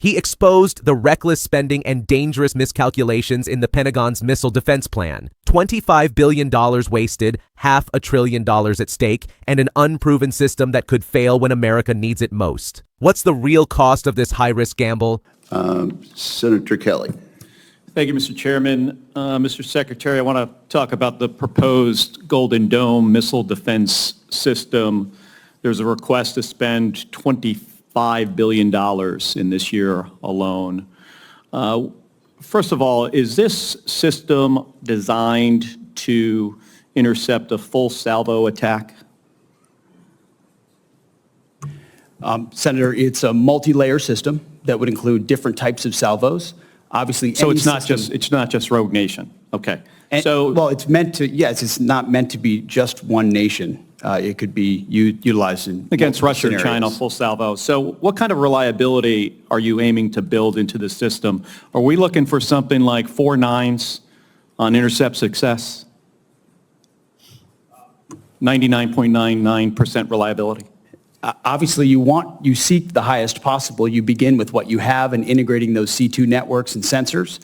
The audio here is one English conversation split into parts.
He exposed the reckless spending and dangerous miscalculations in the Pentagon's missile defense plan. $25 billion wasted, $500 billion at stake, and an unproven system that could fail when America needs it most. What's the real cost of this high-risk gamble? Senator Kelly. Thank you, Mr. Chairman. Mr. Secretary, I want to talk about the proposed Golden Dome missile defense system. There's a request to spend $25 billion in this year alone. First of all, is this system designed to intercept a full salvo attack? Senator, it's a multi-layer system that would include different types of salvos. Obviously, so it's not just Rogue Nation. Okay. Well, it's meant to. Yes, it's not meant to be just one nation. It could be utilized in against Russia and scenarios. China, full salvo. So, what kind of reliability are you aiming to build into the system? Are we looking for something like 4 nines on intercept success? 99.99% reliability. Obviously, you seek the highest possible. You begin with what you have and integrating those C2 networks and sensors,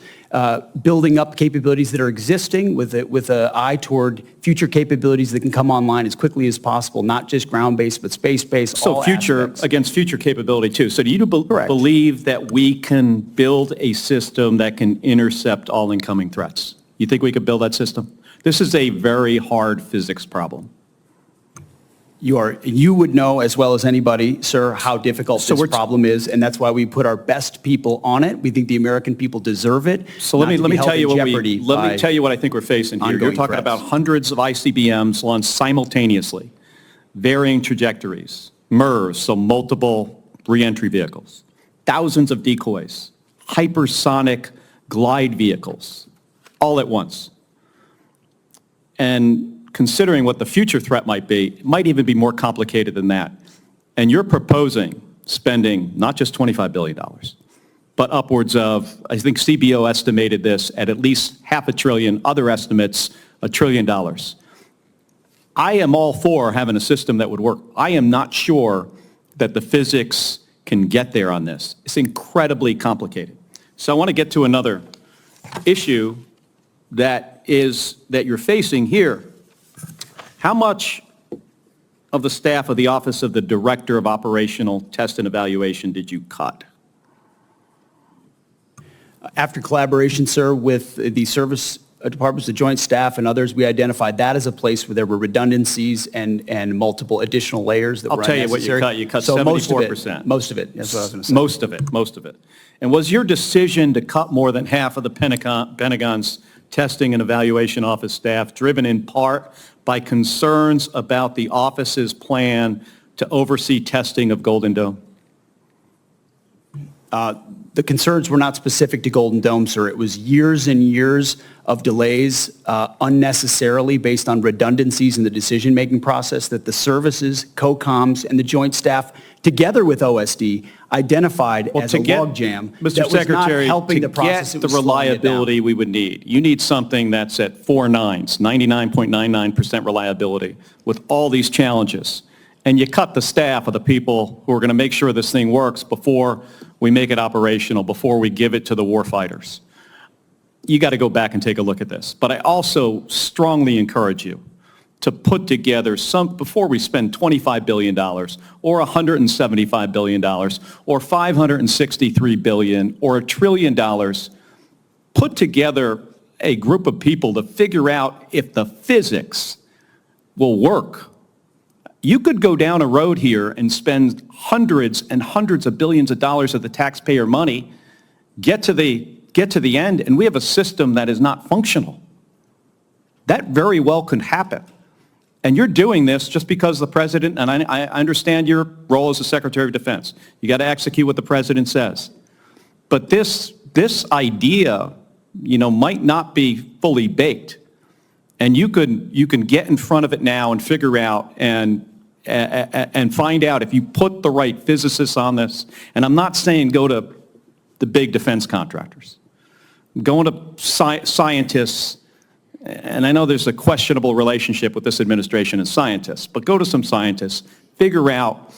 building up capabilities that are existing with an eye toward future capabilities that can come online as quickly as possible, not just ground-based, but space-based. So against future capability too. So do you believe that we can build a system that can intercept all incoming threats? You think we could build that system? This is a very hard physics problem. You would know as well as anybody, sir, how difficult this problem is, and that's why we put our best people on it. We think the American people deserve it. So let me tell you what I think we're facing here. You're talking about hundreds of ICBMs launched simultaneously, varying trajectories, MIRVs, so multiple reentry vehicles, thousands of decoys, hypersonic glide vehicles, all at once. And considering what the future threat might be, it might even be more complicated than that. And you're proposing spending not just $25 billion, but upwards of, I think CBO estimated this at least $500 billion, other estimates $1 trillion. I am all for having a system that would work. I am not sure that the physics can get there on this. It's incredibly complicated. So I want to get to another issue that you're facing here. How much of the staff of the Office of the Director of Operational Test and Evaluation did you cut? After collaboration, sir, with the service departments, the Joint Staff, and others, we identified that as a place where there were redundancies and multiple additional layers that were unnecessary. I'll tell you what you cut. You cut 74%. Most of it. That's what I was going to say. Most of it. And was your decision to cut more than half of the Pentagon's Testing and Evaluation Office staff driven in part by concerns about the office's plan to oversee testing of Golden Dome? The concerns were not specific to Golden Dome, sir. It was years and years of delays unnecessarily based on redundancies in the decision-making process that the services, COCOMs, and the Joint Staff, together with OSD, identified as a logjam that was not helping the process. To get the reliability we would need, you need something that's at 4 nines, 99.99% reliability with all these challenges. And you cut the staff of the people who are going to make sure this thing works before we make it operational, before we give it to the warfighters. You got to go back and take a look at this. But I also strongly encourage you to put together before we spend $25 billion or $175 billion or $563 billion or $1 trillion, put together a group of people to figure out if the physics will work. You could go down a road here and spend hundreds and hundreds of billions of dollars of the taxpayer money, get to the end, and we have a system that is not functional. That very well could happen. And you're doing this just because the president, and I understand your role as the Secretary of Defense. You got to execute what the president says. But this idea, might not be fully baked. And you can get in front of it now and figure out and find out if you put the right physicists on this. And I'm not saying go to the big defense contractors. Going to scientists, and I know there's a questionable relationship with this administration and scientists, but go to some scientists, figure out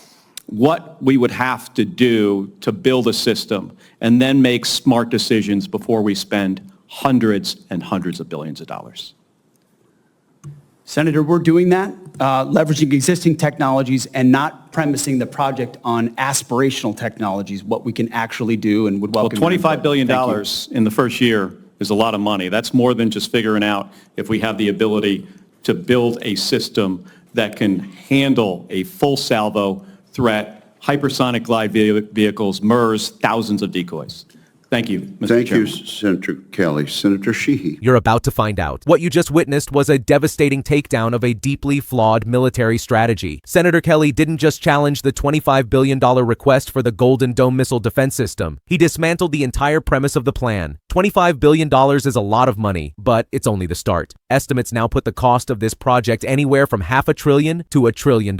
what we would have to do to build a system and then make smart decisions before we spend hundreds and hundreds of billions of dollars. Senator, we're doing that, leveraging existing technologies and not premising the project on aspirational technologies, what we can actually do, and would welcome. Well, $25 billion Thank you. in the first year is a lot of money. That's more than just figuring out if we have the ability to build a system that can handle a full salvo threat, hypersonic glide vehicles, MERS, thousands of decoys. Thank you, Mr. Thank you, Chairman. Senator Kelly. Senator Sheehy. You're about to find out. What you just witnessed was a devastating takedown of a deeply flawed military strategy. Senator Kelly didn't just challenge the $25 billion request for the Golden Dome missile defense system. He dismantled the entire premise of the plan. $25 billion is a lot of money, but it's only the start. Estimates now put the cost of this project anywhere from $500 billion to $1 trillion.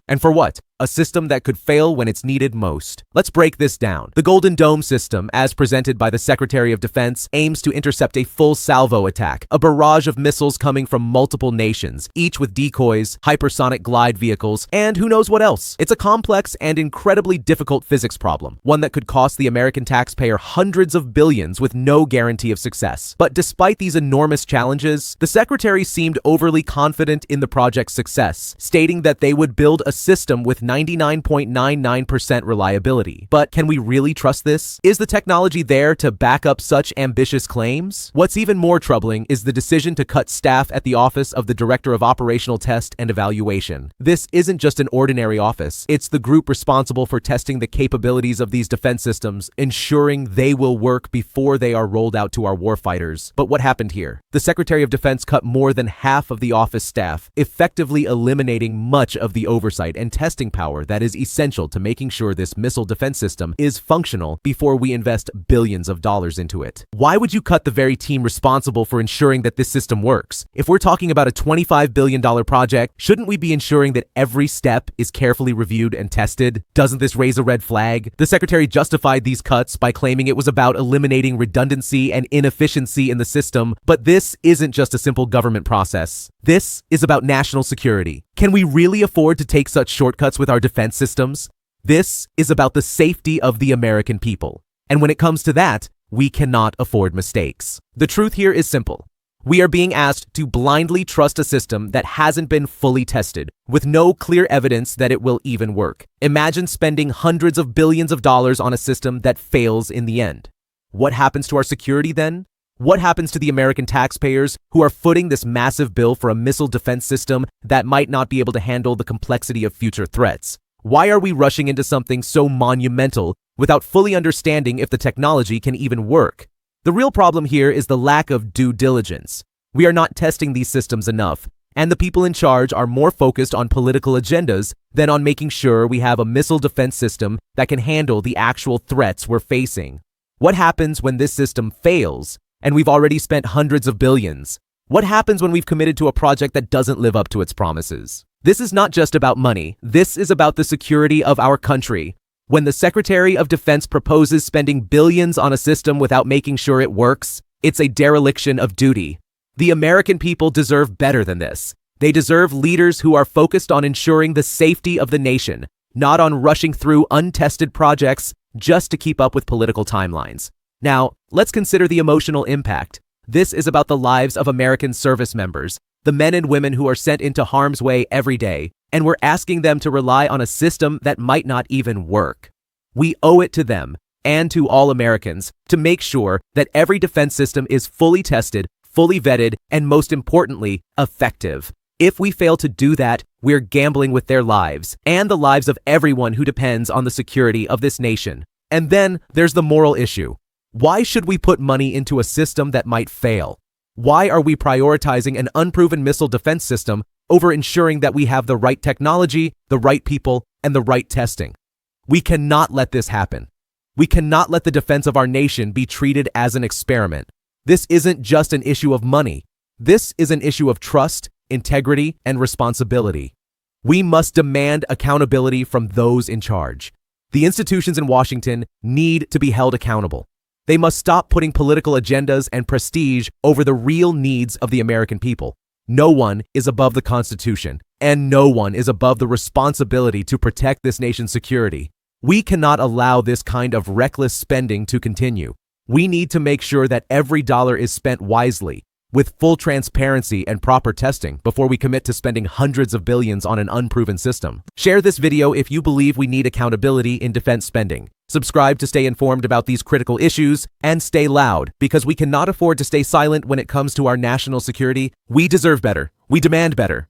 And for what? A system that could fail when it's needed most. Let's break this down. The Golden Dome system, as presented by the Secretary of Defense, aims to intercept a full salvo attack, a barrage of missiles coming from multiple nations, each with decoys, hypersonic glide vehicles, and who knows what else. It's a complex and incredibly difficult physics problem, one that could cost the American taxpayer hundreds of billions with no guarantee of success. But despite these enormous challenges, the Secretary seemed overly confident in the project's success, stating that they would build a system with 99.99% reliability. But can we really trust this? Is the technology there to back up such ambitious claims? What's even more troubling is the decision to cut staff at the Office of the Director of Operational Test and Evaluation. This isn't just an ordinary office. It's the group responsible for testing the capabilities of these defense systems, ensuring they will work before they are rolled out to our warfighters. But what happened here? The Secretary of Defense cut more than half of the office staff, effectively eliminating much of the oversight and testing power that is essential to making sure this missile defense system is functional before we invest billions of dollars into it. Why would you cut the very team responsible for ensuring that this system works? If we're talking about a $25 billion project, shouldn't we be ensuring that every step is carefully reviewed and tested? Doesn't this raise a red flag? The Secretary justified these cuts by claiming it was about eliminating redundancy and inefficiency in the system, but this isn't just a simple government process. This is about national security. Can we really afford to take such shortcuts with our defense systems? This is about the safety of the American people. And when it comes to that, we cannot afford mistakes. The truth here is simple. We are being asked to blindly trust a system that hasn't been fully tested, with no clear evidence that it will even work. Imagine spending hundreds of billions of dollars on a system that fails in the end. What happens to our security then? What happens to the American taxpayers who are footing this massive bill for a missile defense system that might not be able to handle the complexity of future threats? Why are we rushing into something so monumental without fully understanding if the technology can even work? The real problem here is the lack of due diligence. We are not testing these systems enough, and the people in charge are more focused on political agendas than on making sure we have a missile defense system that can handle the actual threats we're facing. What happens when this system fails, and we've already spent hundreds of billions? What happens when we've committed to a project that doesn't live up to its promises? This is not just about money. This is about the security of our country. When the Secretary of Defense proposes spending billions on a system without making sure it works, it's a dereliction of duty. The American people deserve better than this. They deserve leaders who are focused on ensuring the safety of the nation, not on rushing through untested projects just to keep up with political timelines. Now, let's consider the emotional impact. This is about the lives of American service members, the men and women who are sent into harm's way every day, and we're asking them to rely on a system that might not even work. We owe it to them and to all Americans to make sure that every defense system is fully tested, fully vetted, and most importantly, effective. If we fail to do that, we're gambling with their lives and the lives of everyone who depends on the security of this nation. And then there's the moral issue. Why should we put money into a system that might fail? Why are we prioritizing an unproven missile defense system over ensuring that we have the right technology, the right people, and the right testing? We cannot let this happen. We cannot let the defense of our nation be treated as an experiment. This isn't just an issue of money. This is an issue of trust, integrity, and responsibility. We must demand accountability from those in charge. The institutions in Washington need to be held accountable. They must stop putting political agendas and prestige over the real needs of the American people. No one is above the Constitution, and no one is above the responsibility to protect this nation's security. We cannot allow this kind of reckless spending to continue. We need to make sure that every dollar is spent wisely, with full transparency and proper testing before we commit to spending hundreds of billions on an unproven system. Share this video if you believe we need accountability in defense spending. Subscribe to stay informed about these critical issues, and stay loud, because we cannot afford to stay silent when it comes to our national security. We deserve better. We demand better.